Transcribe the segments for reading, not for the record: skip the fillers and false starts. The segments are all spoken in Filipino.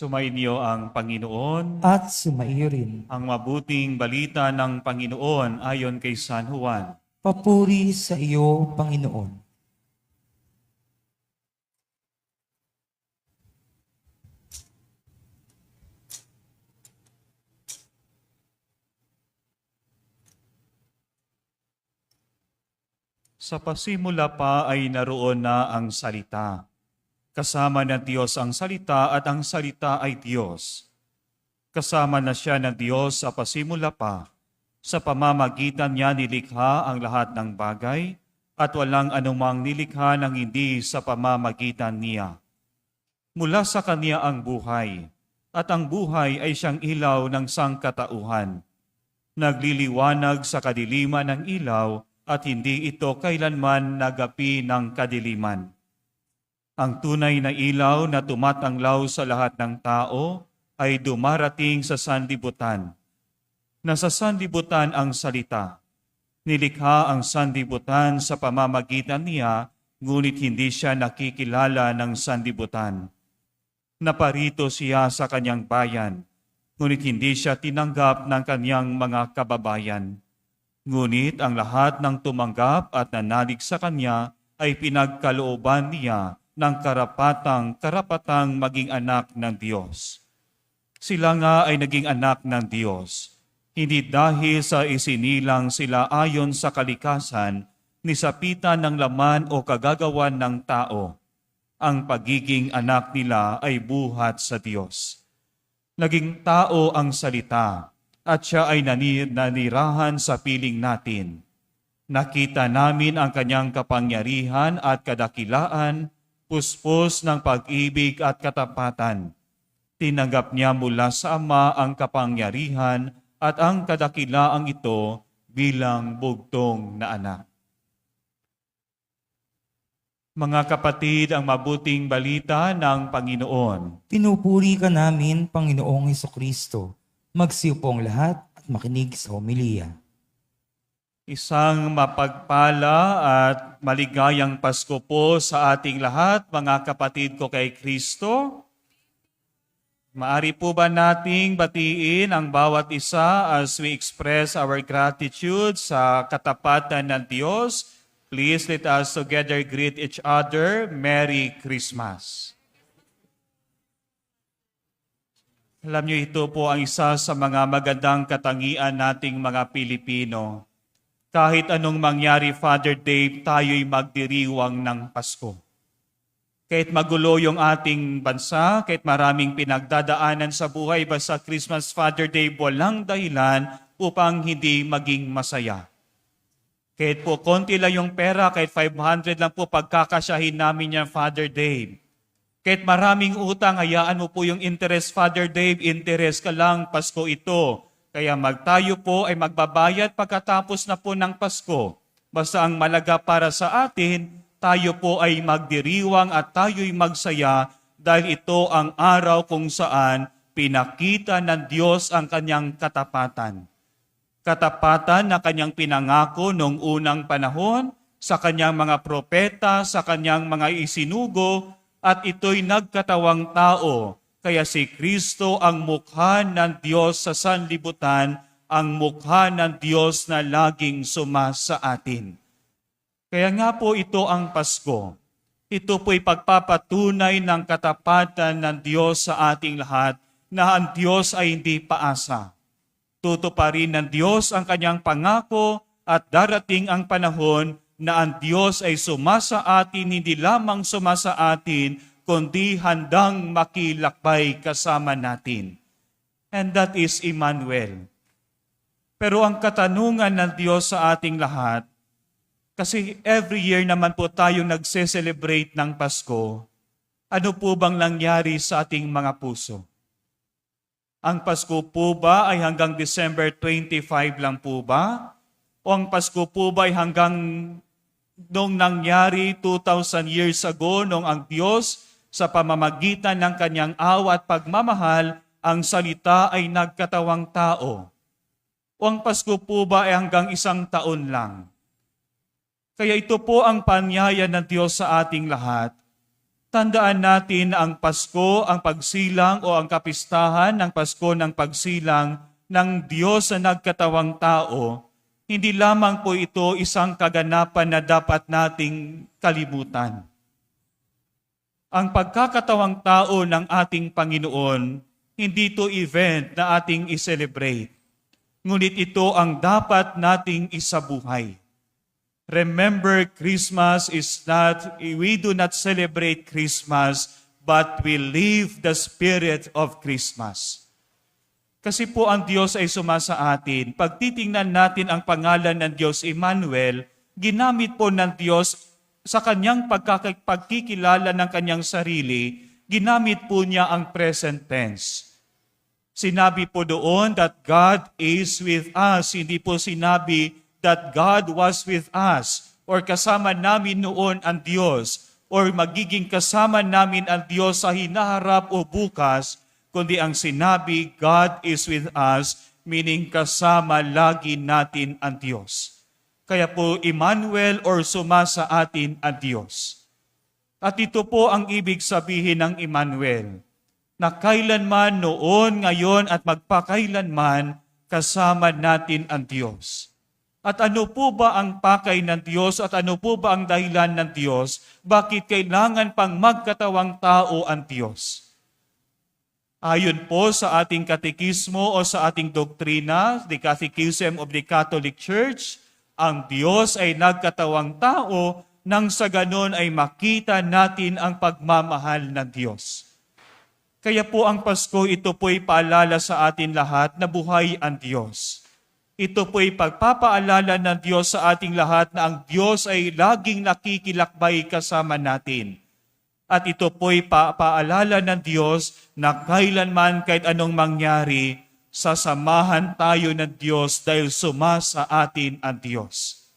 Sumainyo ang Panginoon, at sumaiyo rin. ang mabuting balita ng Panginoon ayon kay San Juan. Papuri sa iyo, Panginoon. Sa pasimula pa ay naroon na ang salita. Kasama ng Diyos ang salita at ang salita ay Diyos. Kasama na siya ng Diyos sa pasimula pa. Sa pamamagitan niya nilikha ang lahat ng bagay at walang anumang nilikha ng hindi sa pamamagitan niya. Mula sa kanya ang buhay, at ang buhay ay siyang ilaw ng sangkatauhan. Nagliliwanag sa kadiliman ng ilaw at hindi ito kailanman nagapi ng kadiliman. Ang tunay na ilaw na tumatanglaw sa lahat ng tao ay dumarating sa sanlibutan. Nasa sanlibutan ang salita. Nilikha ang sanlibutan sa pamamagitan niya, ngunit hindi siya nakikilala ng sanlibutan. Naparito siya sa kanyang bayan, ngunit hindi siya tinanggap ng kanyang mga kababayan. Ngunit ang lahat ng tumanggap at nanalig sa kanya ay pinagkalooban niya ng karapatang maging anak ng Diyos. Sila nga ay naging anak ng Diyos, hindi dahil sa isinilang sila ayon sa kalikasan, ni sapitan ng laman o kagagawan ng tao. Ang pagiging anak nila ay buhat sa Diyos. Naging tao ang salita, at siya ay nanirahan sa piling natin. Nakita namin ang kanyang kapangyarihan at kadakilaan, puspos ng pag-ibig at katapatan. Tinanggap niya mula sa Ama ang kapangyarihan at ang kadakilaang ito bilang bugtong na anak. Mga kapatid, ang mabuting balita ng Panginoon. Pinupuri ka namin, Panginoong Hesukristo. Magsiyo po ang lahat at makinig sa homilia. Isang mapagpala at maligayang Pasko po sa ating lahat, mga kapatid ko kay Kristo. Maari po ba nating batiin ang bawat isa as we express our gratitude sa katapatan ng Diyos? Please let us together greet each other. Merry Christmas. Alam niyo, ito po ang isa sa mga magandang katangian nating mga Pilipino. Kahit anong mangyari, Father Dave, tayo'y magdiriwang ng Pasko. Kahit magulo yung ating bansa, kahit maraming pinagdadaanan sa buhay, basta Christmas, Father Dave, walang dahilan upang hindi maging masaya. Kahit po konti lang yung pera, kahit 500 lang po pagkakasyahin namin yan, Father Dave. Kahit maraming utang, hayaan mo po yung interest, Father Dave, interest ka lang, Pasko ito. Kaya tayo po ay magbabayad pagkatapos na po ng Pasko. Basta ang malaga para sa atin, tayo po ay magdiriwang at tayo'y magsaya dahil ito ang araw kung saan pinakita ng Diyos ang kanyang katapatan. Katapatan na kanyang pinangako noong unang panahon, sa kanyang mga propeta, sa kanyang mga isinugo, at ito'y nagkatawang tao. Kaya si Kristo ang mukha ng Diyos sa sanlibutan, ang mukha ng Diyos na laging sumasa atin. Kaya nga po ito ang Pasko. Ito po'y pagpapatunay ng katapatan ng Diyos sa ating lahat na ang Diyos ay hindi paasa. Tutuparin ng Diyos ang kanyang pangako at darating ang panahon na ang Diyos ay sumasa atin, hindi lamang sumasa atin, kundi handang makilakbay kasama natin. And that is Emmanuel. Pero ang katanungan ng Diyos sa ating lahat, kasi every year naman po tayo nagse-celebrate ng Pasko, ano po bang nangyari sa ating mga puso? Ang Pasko po ba ay hanggang December 25 lang po ba? O ang Pasko po ba ay hanggang nung nangyari 2,000 years ago, nung ang Diyos sa pamamagitan ng kanyang awa at pagmamahal, ang salita ay nagkatawang tao? O ang Pasko po ba ay hanggang 1 taon lang? Kaya ito po ang panyaya ng Diyos sa ating lahat, Tandaan natin na ang Pasko, ang pagsilang o ang kapistahan ng Pasko ng pagsilang ng Diyos na nagkatawang tao, hindi lamang po ito isang kaganapan na dapat nating kalimutan. Ang pagkakatawang tao ng ating Panginoon, hindi ito event na ating i-celebrate. Ngunit ito ang dapat nating isabuhay. Remember, Christmas is not, we do not celebrate Christmas, but we live the spirit of Christmas. Kasi po ang Diyos ay sumasa atin. Pag titingnan natin ang pangalan ng Diyos, Emmanuel, ginamit po ng Diyos sa kanyang pagkikilala ng kanyang sarili, ginamit po niya ang present tense. Sinabi po doon that God is with us. Hindi po sinabi that God was with us or kasama namin noon ang Diyos or magiging kasama namin ang Diyos sa hinaharap o bukas, kundi ang sinabi, God is with us, meaning kasama lagi natin ang Diyos. Kaya po, Emmanuel or sumasa atin ang Diyos. At ito po ang ibig sabihin ng Emmanuel, na kailanman noon, ngayon at magpakailanman, kasama natin ang Diyos. At ano po ba ang pakay ng Diyos at ano po ba ang dahilan ng Diyos? Bakit kailangan pang magkatawang tao ang Diyos? Ayon po sa ating katekismo o sa ating doktrina, the Catechism of the Catholic Church, ang Diyos ay nagkatawang tao nang sa ganon ay makita natin ang pagmamahal ng Diyos. Kaya po ang Pasko, ito po'y paalala sa atin lahat na buhay ang Diyos. Ito po'y pagpapaalala ng Diyos sa ating lahat na ang Diyos ay laging nakikilakbay kasama natin. At ito po'y paalala ng Diyos na kailanman kahit anong mangyari, sasamahan tayo ng Diyos dahil sumasa atin ang Diyos.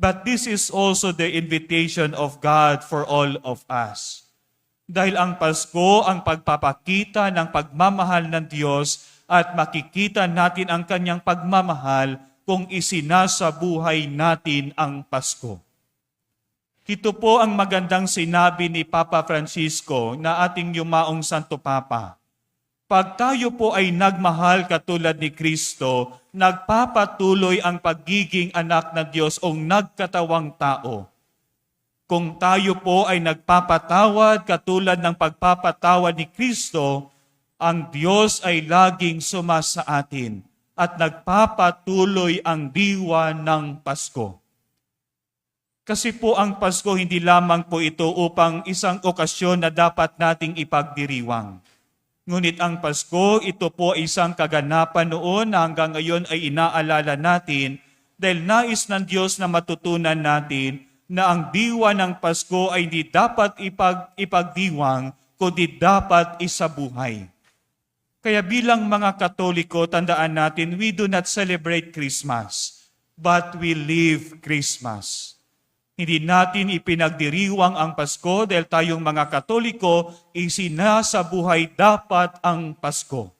But this is also the invitation of God for all of us. Dahil ang Pasko ang pagpapakita ng pagmamahal ng Diyos at makikita natin ang kanyang pagmamahal kung isinasabuhay natin ang Pasko. Ito po ang magandang sinabi ni Papa Francisco na ating yumaong Santo Papa. Pag tayo po ay nagmahal katulad ni Kristo, nagpapatuloy ang pagiging anak ng Diyos o nagkatawang tao. Kung tayo po ay nagpapatawad katulad ng pagpapatawad ni Kristo, ang Diyos ay laging sumasa atin at nagpapatuloy ang diwa ng Pasko. Kasi po ang Pasko hindi lamang po ito upang isang okasyon na dapat nating ipagdiriwang. Ngunit ang Pasko, ito po isang kaganapan noon na hanggang ngayon ay inaalala natin dahil nais ng Diyos na matutunan natin na ang diwa ng Pasko ay hindi dapat ipagdiwang, kundi dapat isabuhay. Kaya bilang mga Katoliko, tandaan natin, we do not celebrate Christmas, but we live Christmas. Hindi natin ipinagdiriwang ang Pasko dahil tayong mga Katoliko, isinasabuhay dapat ang Pasko.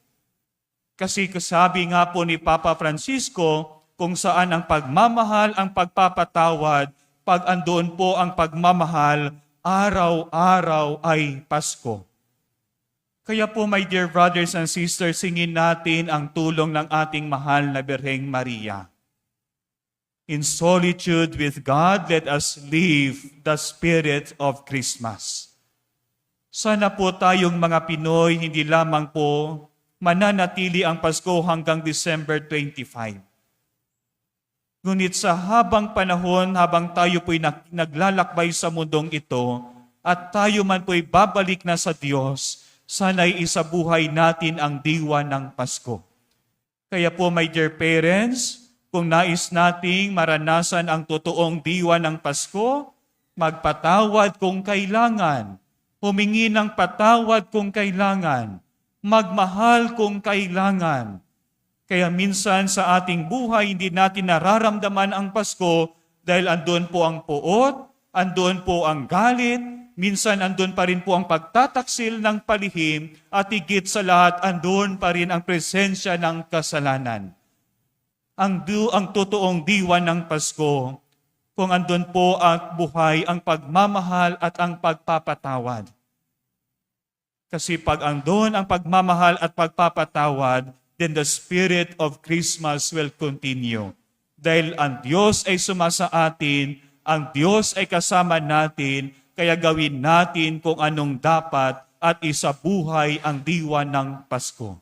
Kasi sabi nga po ni Papa Francisco, kung saan ang pagmamahal, ang pagpapatawad, pag andoon po ang pagmamahal, araw-araw ay Pasko. Kaya po, my dear brothers and sisters, singin natin ang tulong ng ating mahal na Birheng Maria. In solitude with God, let us live the spirit of Christmas. Sana po tayong mga Pinoy, hindi lamang po mananatili ang Pasko hanggang December 25. Ngunit sa habang panahon, habang tayo po'y naglalakbay sa mundong ito, at tayo man po'y babalik na sa Diyos, sana'y isabuhay natin ang diwa ng Pasko. Kaya po, my dear parents, kung nais nating maranasan ang totoong diwa ng Pasko, magpatawad kung kailangan, humingi ng patawad kung kailangan, magmahal kung kailangan. Kaya minsan sa ating buhay, hindi natin nararamdaman ang Pasko dahil andun po ang puot, andun po ang galit, minsan andun pa rin po ang pagtataksil ng palihim at higit sa lahat, andun pa rin ang presensya ng kasalanan. Ang totoong diwa ng Pasko, kung andun po at buhay ang pagmamahal at ang pagpapatawad. Kasi pag andun ang pagmamahal at pagpapatawad, then the spirit of Christmas will continue. Dahil ang Diyos ay sumasa atin, ang Diyos ay kasama natin, kaya gawin natin kung anong dapat at isabuhay ang diwa ng Pasko.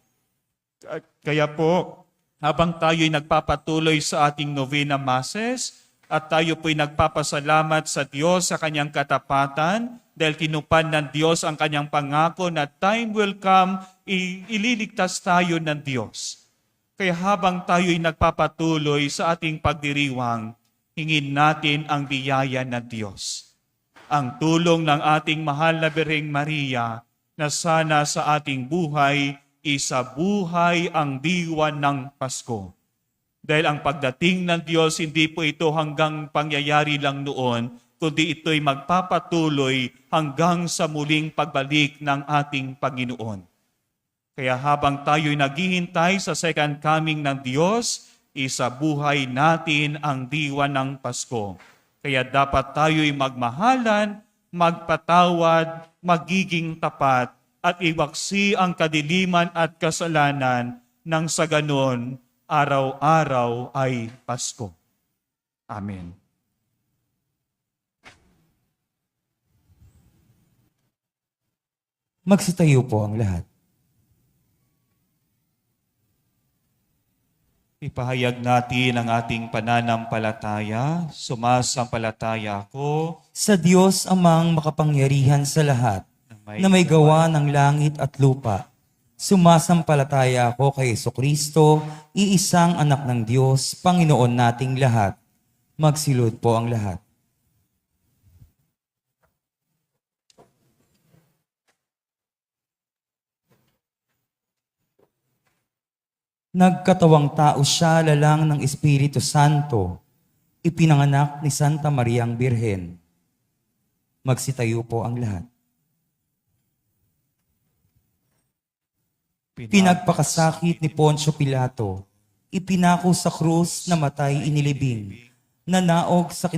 Kaya po, habang tayo'y nagpapatuloy sa ating novena masses at tayo po'y nagpapasalamat sa Diyos sa kanyang katapatan dahil tinupad ng Diyos ang kanyang pangako na time will come, ililigtas tayo ng Diyos. Kaya habang tayo'y nagpapatuloy sa ating pagdiriwang, hingin natin ang biyaya ng Diyos. Ang tulong ng ating mahal na Birheng Maria na sana sa ating buhay, isabuhay ang diwa ng Pasko. Dahil ang pagdating ng Diyos, hindi po ito hanggang pangyayari lang noon, kundi ito'y magpapatuloy hanggang sa muling pagbalik ng ating Panginoon. Kaya habang tayo'y naghihintay sa second coming ng Diyos, isabuhay natin ang diwa ng Pasko. Kaya dapat tayo'y magmahalan, magpatawad, magiging tapat, at iwaksi ang kadiliman at kasalanan nang sa ganon, araw-araw ay Pasko. Amen. Magsitayo po ang lahat. Ipahayag natin ang ating pananampalataya. Sumasampalataya ako Sa Diyos amang makapangyarihan sa lahat, na may gawa ng langit at lupa. Sumasampalataya ako kay Jesucristo, iisang anak ng Diyos, Panginoon nating lahat. Magsilod po ang lahat. Nagkatawang tao siya lalang ng Espiritu Santo, ipinanganak ni Santa Mariang Birhen. Magsitayo po ang lahat. Pinagpakasakit ni Poncio Pilato, ipinako sa krus na matay inilibing, nanaog sa